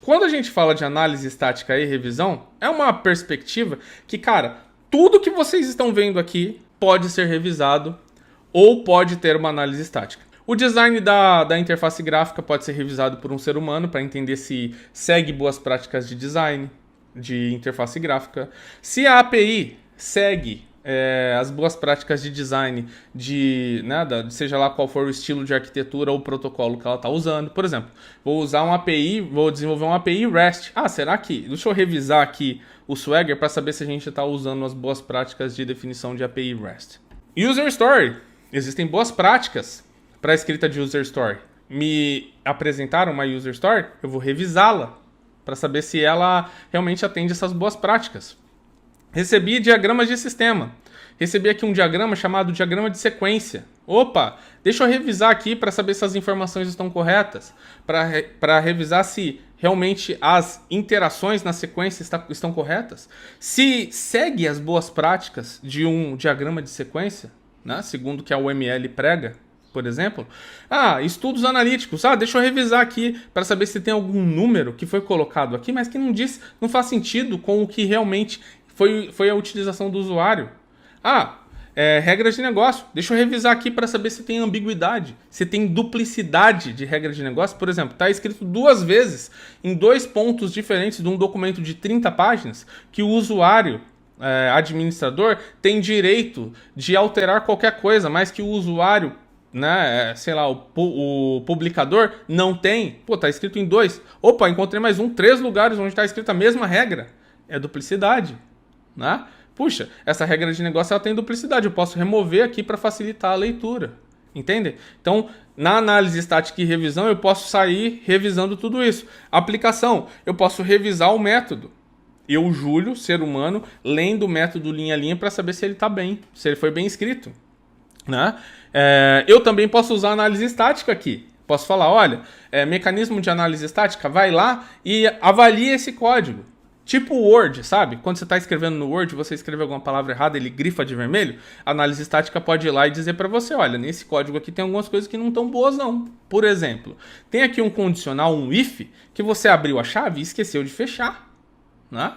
quando a gente fala de análise estática e revisão, é uma perspectiva que, cara, tudo que vocês estão vendo aqui pode ser revisado ou pode ter uma análise estática. O design da interface gráfica pode ser revisado por um ser humano para entender se segue boas práticas de design, de interface gráfica. Se a API segue as boas práticas de design, seja lá qual for o estilo de arquitetura ou protocolo que ela está usando. Por exemplo, vou desenvolver uma API REST. Será que... Deixa eu revisar aqui o Swagger para saber se a gente está usando as boas práticas de definição de API REST. User Story. Existem boas práticas para a escrita de User Story. Me apresentaram uma User Story, eu vou revisá-la para saber se ela realmente atende essas boas práticas. Recebi diagramas de sistema. Recebi aqui um diagrama chamado diagrama de sequência. Opa, deixa eu revisar aqui para saber se as informações estão corretas. Para revisar se realmente as interações na sequência estão corretas. Se segue as boas práticas de um diagrama de sequência, né, segundo o que a UML prega, por exemplo. Estudos analíticos. Deixa eu revisar aqui para saber se tem algum número que foi colocado aqui, mas que não faz sentido com o que realmente foi a utilização do usuário. Regras de negócio. Deixa eu revisar aqui para saber se tem ambiguidade, se tem duplicidade de regra de negócio. Por exemplo, está escrito 2 vezes em 2 pontos diferentes de um documento de 30 páginas que o usuário, administrador, tem direito de alterar qualquer coisa, mas que o usuário, o publicador não tem. Tá escrito em 2. Encontrei mais 3 lugares onde está escrita a mesma regra. É duplicidade. Puxa, essa regra de negócio ela tem duplicidade, eu posso remover aqui para facilitar a leitura, entende? Então, na análise estática e revisão, eu posso sair revisando tudo isso. Aplicação, eu posso revisar o método. Eu, Júlio, ser humano, lendo o método linha a linha para saber se ele está bem, se ele foi bem escrito. Eu também posso usar análise estática aqui. Posso falar, olha, mecanismo de análise estática, vai lá e avalia esse código. Tipo o Word, sabe? Quando você está escrevendo no Word, você escreve alguma palavra errada, ele grifa de vermelho. A análise estática pode ir lá e dizer para você, olha, nesse código aqui tem algumas coisas que não estão boas não. Por exemplo, tem aqui um condicional, um if, que você abriu a chave e esqueceu de fechar.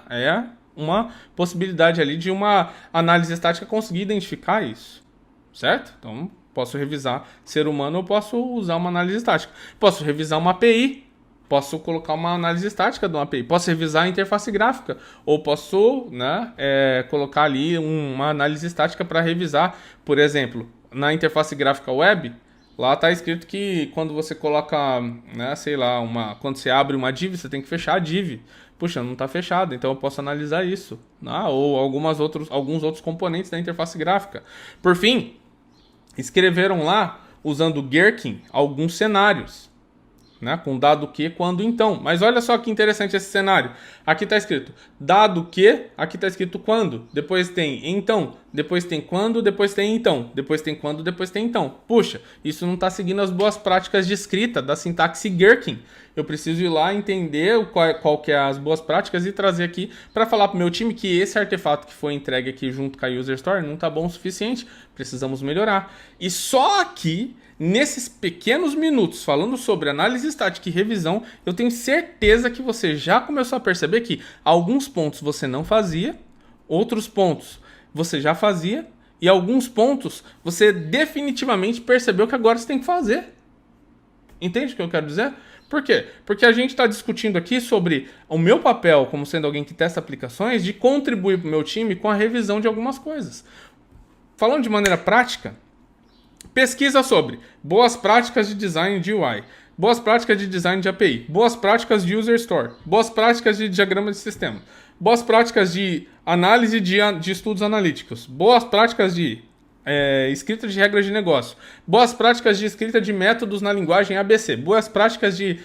É uma possibilidade ali de uma análise estática conseguir identificar isso. Certo? Então, posso revisar ser humano ou posso usar uma análise estática. Posso revisar uma API. Posso colocar uma análise estática de uma API. Posso revisar a interface gráfica. Ou posso colocar ali uma análise estática para revisar. Por exemplo, na interface gráfica web, lá está escrito que quando você coloca, quando você abre uma div, você tem que fechar a div. Puxa, não está fechado, então eu posso analisar isso. Ou alguns outros componentes da interface gráfica. Por fim, escreveram lá, usando Gherkin, alguns cenários. Com dado que, quando, então. Mas olha só que interessante esse cenário. Aqui está escrito dado que, aqui está escrito quando. Depois tem então, depois tem quando, depois tem então. Depois tem quando, depois tem então. Puxa, isso não está seguindo as boas práticas de escrita da sintaxe Gherkin. Eu preciso ir lá entender qual que é as boas práticas e trazer aqui para falar para o meu time que esse artefato que foi entregue aqui junto com a User Story não está bom o suficiente. Precisamos melhorar. E só aqui, nesses pequenos minutos falando sobre análise estática e revisão, eu tenho certeza que você já começou a perceber que alguns pontos você não fazia, outros pontos você já fazia e alguns pontos você definitivamente percebeu que agora você tem que fazer. Entende o que eu quero dizer? Por quê? Porque a gente está discutindo aqui sobre o meu papel como sendo alguém que testa aplicações de contribuir para o meu time com a revisão de algumas coisas. Falando de maneira prática, pesquisa sobre boas práticas de design de UI, boas práticas de design de API, boas práticas de User Story, boas práticas de diagrama de sistema, boas práticas de análise de estudos analíticos, boas práticas de escrita de regras de negócio, boas práticas de escrita de métodos na linguagem ABC, boas práticas de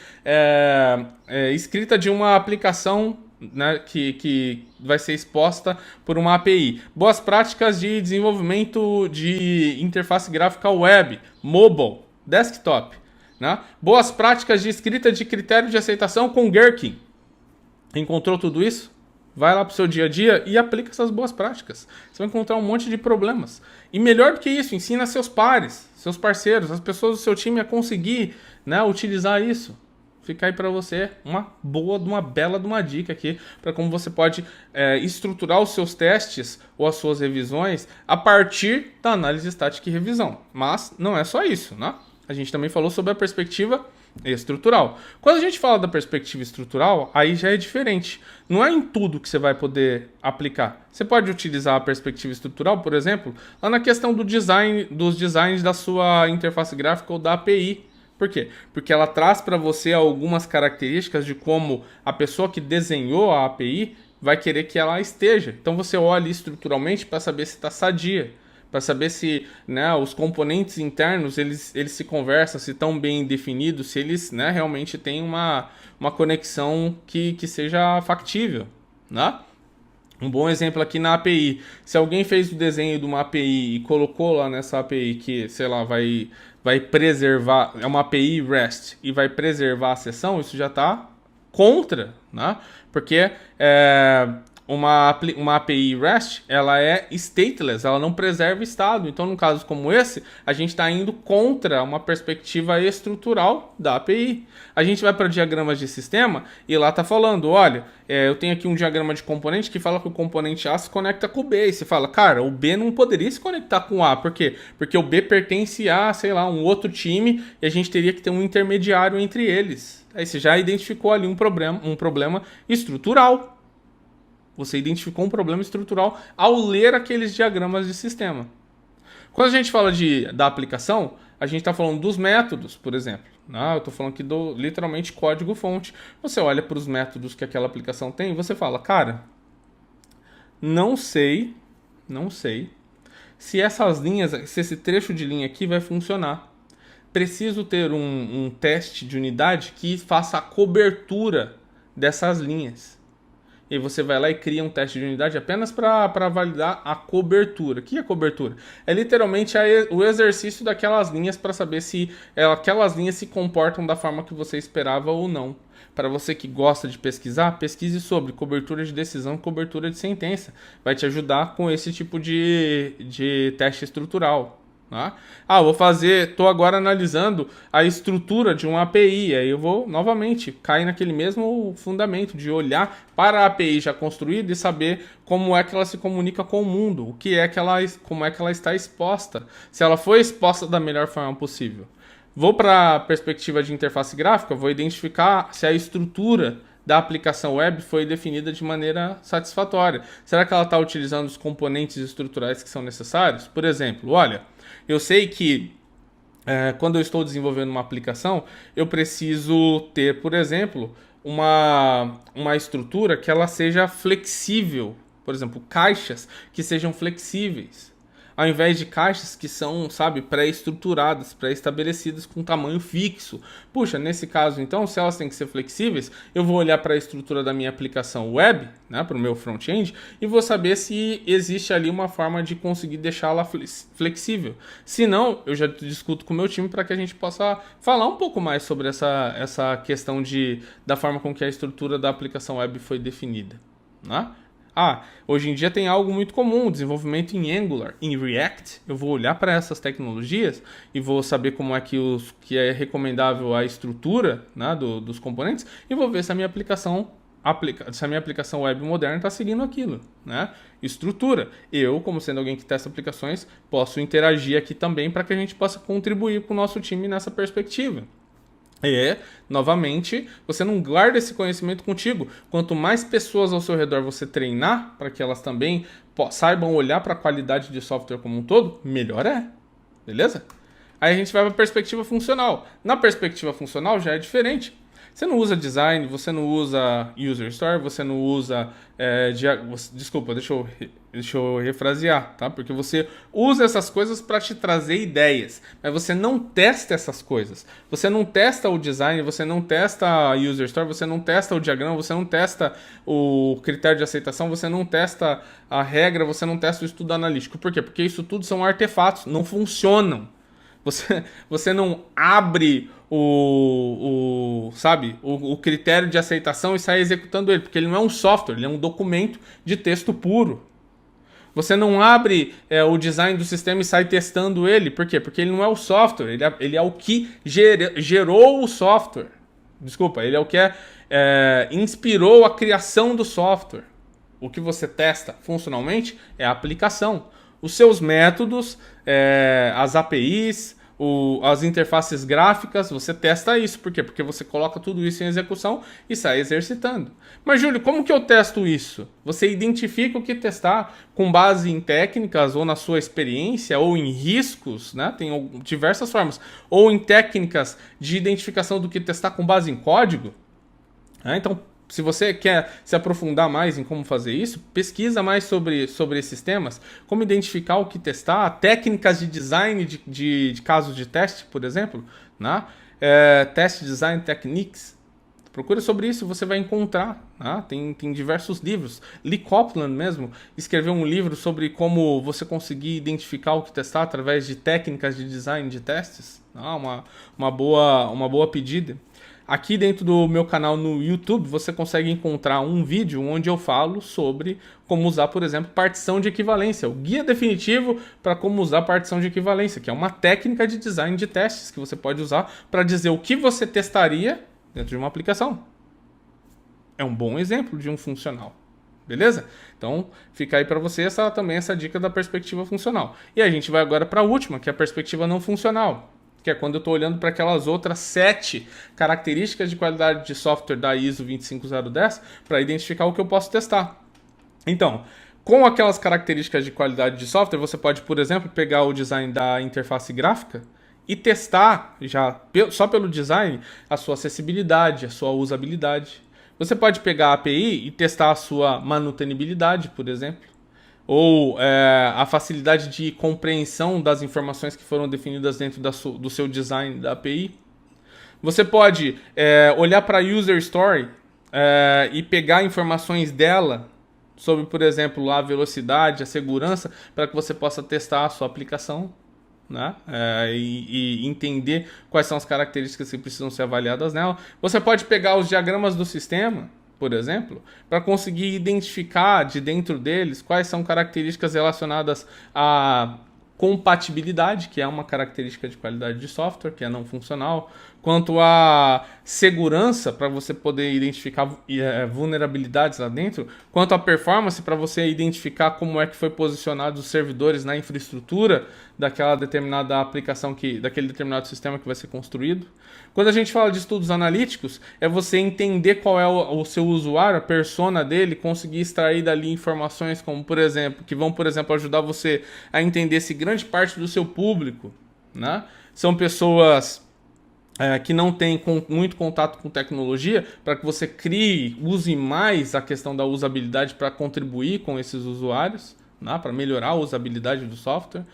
escrita de uma aplicação que vai ser exposta por uma API. Boas práticas de desenvolvimento de interface gráfica web, mobile, desktop. Boas práticas de escrita de critério de aceitação com Gherkin. Encontrou tudo isso? Vai lá para o seu dia a dia e aplica essas boas práticas. Você vai encontrar um monte de problemas. E melhor do que isso, ensina seus pares, seus parceiros, as pessoas do seu time a conseguir utilizar isso. Fica aí para você uma bela de uma dica aqui para como você pode estruturar os seus testes ou as suas revisões a partir da análise estática e revisão. Mas não é só isso, né? A gente também falou sobre a perspectiva estrutural. Quando a gente fala da perspectiva estrutural, aí já é diferente. Não é em tudo que você vai poder aplicar. Você pode utilizar a perspectiva estrutural, por exemplo, lá na questão do design, dos designs da sua interface gráfica ou da API. Por quê? Porque ela traz para você algumas características de como a pessoa que desenhou a API vai querer que ela esteja. Então você olha estruturalmente para saber se está sadia, para saber se, né, os componentes internos eles se conversam, se estão bem definidos, se eles, né, realmente têm uma conexão que seja factível, né? Um bom exemplo aqui na API. Se alguém fez o desenho de uma API e colocou lá nessa API que, sei lá, vai preservar, é uma API REST e vai preservar a sessão, isso já está contra, né? Porque uma API REST, ela é stateless, ela não preserva estado. Então, num caso como esse, a gente está indo contra uma perspectiva estrutural da API. A gente vai para diagramas de sistema e lá está falando, olha, eu tenho aqui um diagrama de componente que fala que o componente A se conecta com o B. E você fala, cara, o B não poderia se conectar com o A. Por quê? Porque o B pertence a, sei lá, um outro time e a gente teria que ter um intermediário entre eles. Aí você já identificou ali um problema estrutural. Você identificou um problema estrutural ao ler aqueles diagramas de sistema. Quando a gente fala da aplicação, a gente está falando dos métodos, por exemplo. Eu estou falando aqui do literalmente código-fonte. Você olha para os métodos que aquela aplicação tem e você fala, cara, não sei se essas linhas, se esse trecho de linha aqui vai funcionar. Preciso ter um teste de unidade que faça a cobertura dessas linhas. E aí você vai lá e cria um teste de unidade apenas para validar a cobertura. O que é cobertura? É literalmente o exercício daquelas linhas para saber se aquelas linhas se comportam da forma que você esperava ou não. Para você que gosta de pesquisar, pesquise sobre cobertura de decisão e cobertura de sentença. Vai te ajudar com esse tipo de teste estrutural. Estou agora analisando a estrutura de uma API, aí eu vou novamente cair naquele mesmo fundamento de olhar para a API já construída e saber como é que ela se comunica com o mundo, como é que ela está exposta, se ela foi exposta da melhor forma possível. Vou para a perspectiva de interface gráfica, vou identificar se a estrutura da aplicação web foi definida de maneira satisfatória. Será que ela está utilizando os componentes estruturais que são necessários? Por exemplo, olha, eu sei que quando eu estou desenvolvendo uma aplicação, eu preciso ter, por exemplo, uma estrutura que ela seja flexível. Por exemplo, caixas que sejam flexíveis. Ao invés de caixas que são, pré-estruturadas, pré-estabelecidas com tamanho fixo. Puxa, nesse caso, então, se elas têm que ser flexíveis, eu vou olhar para a estrutura da minha aplicação web, para o meu front-end, e vou saber se existe ali uma forma de conseguir deixá-la flexível. Se não, eu já discuto com o meu time para que a gente possa falar um pouco mais sobre essa questão da forma com que a estrutura da aplicação web foi definida, né? Hoje em dia tem algo muito comum, desenvolvimento em Angular, em React. Eu vou olhar para essas tecnologias e vou saber como é que é recomendável a estrutura, né, dos componentes e vou ver se a minha aplicação web moderna está seguindo aquilo, né? Estrutura. Eu, como sendo alguém que testa aplicações, posso interagir aqui também para que a gente possa contribuir para o nosso time nessa perspectiva. Novamente, você não guarda esse conhecimento contigo. Quanto mais pessoas ao seu redor você treinar, para que elas também saibam olhar para a qualidade de software como um todo, melhor é. Beleza? Aí a gente vai para a perspectiva funcional. Na perspectiva funcional já é diferente. Você não usa design, você não usa user story, você não usa... Desculpa, deixa eu refrasear, tá? Porque você usa essas coisas para te trazer ideias, mas você não testa essas coisas. Você não testa o design, você não testa a user story, você não testa o diagrama, você não testa o critério de aceitação, você não testa a regra, você não testa o estudo analítico. Por quê? Porque isso tudo são artefatos, não funcionam. Você não abre o critério de aceitação e sai executando ele, porque ele não é um software, ele é um documento de texto puro. Você não abre o design do sistema e sai testando ele. Por quê? Porque ele não é o software, ele é o que gerou o software. Desculpa, ele é o que inspirou a criação do software. O que você testa funcionalmente é a aplicação. Os seus métodos, as APIs, as interfaces gráficas, você testa isso. Por quê? Porque você coloca tudo isso em execução e sai exercitando. Mas, Júlio, como que eu testo isso? Você identifica o que testar com base em técnicas ou na sua experiência ou em riscos, né? Tem diversas formas. Ou em técnicas de identificação do que testar com base em código. Então, se você quer se aprofundar mais em como fazer isso, pesquisa mais sobre esses temas, como identificar o que testar, técnicas de design de casos de teste, por exemplo, né? Test Design Techniques. Procura sobre isso, você vai encontrar. Né? Tem diversos livros. Lee Copeland mesmo escreveu um livro sobre como você conseguir identificar o que testar através de técnicas de design de testes. Uma boa pedida. Aqui dentro do meu canal no YouTube, você consegue encontrar um vídeo onde eu falo sobre como usar, por exemplo, partição de equivalência. O guia definitivo para como usar partição de equivalência, que é uma técnica de design de testes que você pode usar para dizer o que você testaria dentro de uma aplicação. É um bom exemplo de um funcional. Beleza? Então, fica aí para você essa dica da perspectiva funcional. E a gente vai agora para a última, que é a perspectiva não funcional. Que é quando eu estou olhando para aquelas outras 7 características de qualidade de software da ISO 25010 para identificar o que eu posso testar. Então, com aquelas características de qualidade de software, você pode, por exemplo, pegar o design da interface gráfica e testar, já só pelo design, a sua acessibilidade, a sua usabilidade. Você pode pegar a API e testar a sua manutenibilidade, por exemplo. Ou a facilidade de compreensão das informações que foram definidas dentro do seu design da API. Você pode olhar para a User Story e pegar informações dela sobre, por exemplo, a velocidade, a segurança, para que você possa testar a sua aplicação, né? E entender quais são as características que precisam ser avaliadas nela. Você pode pegar os diagramas do sistema, por exemplo, para conseguir identificar de dentro deles quais são características relacionadas à compatibilidade, que é uma característica de qualidade de software, que é não funcional, quanto à segurança, para você poder identificar vulnerabilidades lá dentro, quanto à performance, para você identificar como é que foi posicionado os servidores na infraestrutura daquela determinada aplicação, daquele determinado sistema que vai ser construído. Quando a gente fala de estudos analíticos, é você entender qual é o seu usuário, a persona dele, conseguir extrair dali informações como, por exemplo, que vão, por exemplo, ajudar você a entender se grande parte do seu público, né, são pessoas que não têm muito contato com tecnologia, para que você use mais a questão da usabilidade para contribuir com esses usuários, né, para melhorar a usabilidade do software,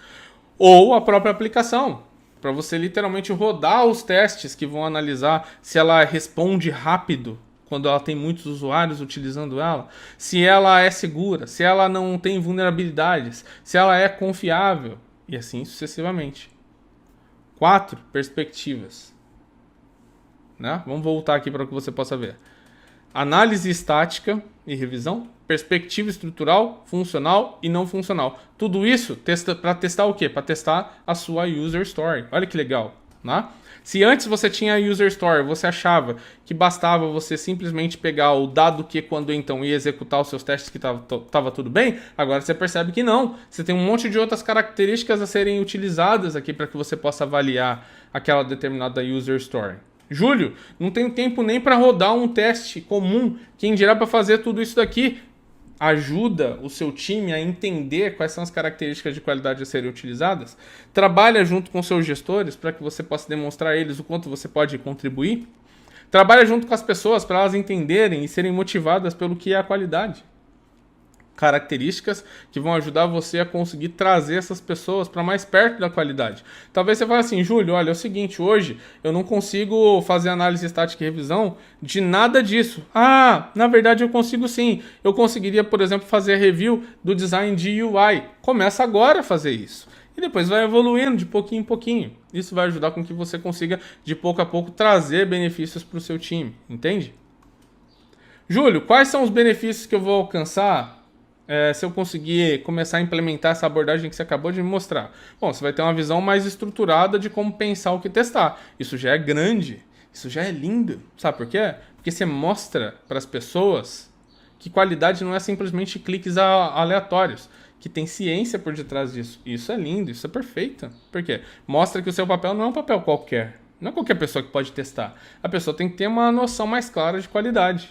ou a própria aplicação, para você literalmente rodar os testes que vão analisar se ela responde rápido quando ela tem muitos usuários utilizando ela, se ela é segura, se ela não tem vulnerabilidades, se ela é confiável, e assim sucessivamente. 4 perspectivas. Né? Vamos voltar aqui para que você possa ver. Análise estática e revisão, perspectiva estrutural, funcional e não funcional. Tudo isso para testar o quê? Para testar a sua User Story. Olha que legal. Né? Se antes você tinha a User Story, você achava que bastava você simplesmente pegar o dado que quando então ia executar os seus testes que estava tudo bem, agora você percebe que não. Você tem um monte de outras características a serem utilizadas aqui para que você possa avaliar aquela determinada User Story. Júlio, não tenho tempo nem para rodar um teste comum. Quem dirá para fazer tudo isso daqui? Ajuda o seu time a entender quais são as características de qualidade a serem utilizadas. Trabalha junto com seus gestores para que você possa demonstrar a eles o quanto você pode contribuir. Trabalha junto com as pessoas para elas entenderem e serem motivadas pelo que é a qualidade. Características que vão ajudar você a conseguir trazer essas pessoas para mais perto da qualidade. Talvez você fale assim, Júlio, olha, é o seguinte, hoje eu não consigo fazer análise estática e revisão de nada disso. Ah, na verdade eu consigo sim. Eu conseguiria, por exemplo, fazer review do design de UI. Começa agora a fazer isso. E depois vai evoluindo de pouquinho em pouquinho. Isso vai ajudar com que você consiga, de pouco a pouco, trazer benefícios para o seu time. Entende? Júlio, quais são os benefícios que eu vou alcançar se eu conseguir começar a implementar essa abordagem que você acabou de me mostrar? Bom, você vai ter uma visão mais estruturada de como pensar o que testar. Isso já é grande. Isso já é lindo. Sabe por quê? Porque você mostra para as pessoas que qualidade não é simplesmente cliques aleatórios, que tem ciência por detrás disso. Isso é lindo, isso é perfeito. Por quê? Mostra que o seu papel não é um papel qualquer. Não é qualquer pessoa que pode testar. A pessoa tem que ter uma noção mais clara de qualidade.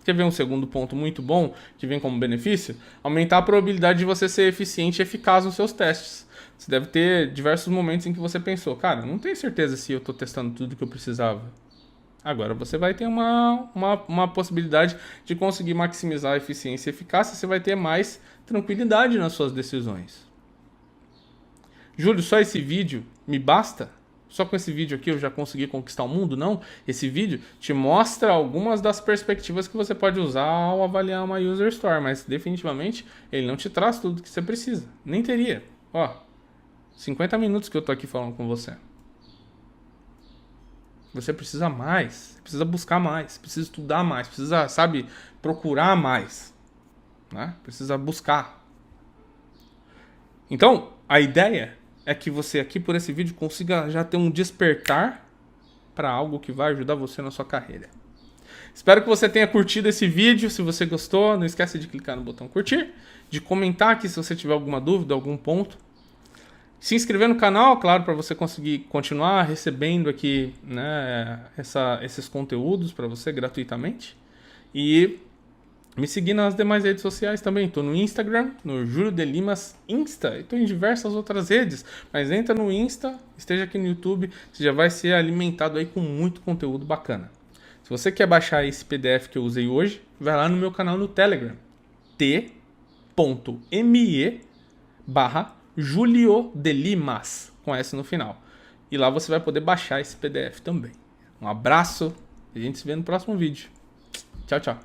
Quer ver um segundo ponto muito bom, que vem como benefício? Aumentar a probabilidade de você ser eficiente e eficaz nos seus testes. Você deve ter diversos momentos em que você pensou, cara, não tenho certeza se eu estou testando tudo que eu precisava. Agora você vai ter uma possibilidade de conseguir maximizar a eficiência e eficácia, você vai ter mais tranquilidade nas suas decisões. Júlio, só esse vídeo me basta? Só com esse vídeo aqui eu já consegui conquistar o mundo? Não. Esse vídeo te mostra algumas das perspectivas que você pode usar ao avaliar uma user story, mas definitivamente ele não te traz tudo que você precisa. Nem teria. Ó, 50 minutos que eu tô aqui falando com você. Você precisa mais, precisa buscar mais, precisa estudar mais, precisa, sabe, procurar mais, né? Precisa buscar. Então, a ideia é que você aqui por esse vídeo consiga já ter um despertar para algo que vai ajudar você na sua carreira. Espero que você tenha curtido esse vídeo. Se você gostou, não esquece de clicar no botão curtir, de comentar aqui se você tiver alguma dúvida, algum ponto. Se inscrever no canal, claro, para você conseguir continuar recebendo aqui, né, esses conteúdos para você gratuitamente. E me seguir nas demais redes sociais também. Estou no Instagram, no Júlio de Limas Insta. Estou em diversas outras redes. Mas entra no Insta, esteja aqui no YouTube. Você já vai ser alimentado aí com muito conteúdo bacana. Se você quer baixar esse PDF que eu usei hoje, vai lá no meu canal no Telegram. t.me/Julio de Limas, com S no final. E lá você vai poder baixar esse PDF também. Um abraço e a gente se vê no próximo vídeo. Tchau, tchau.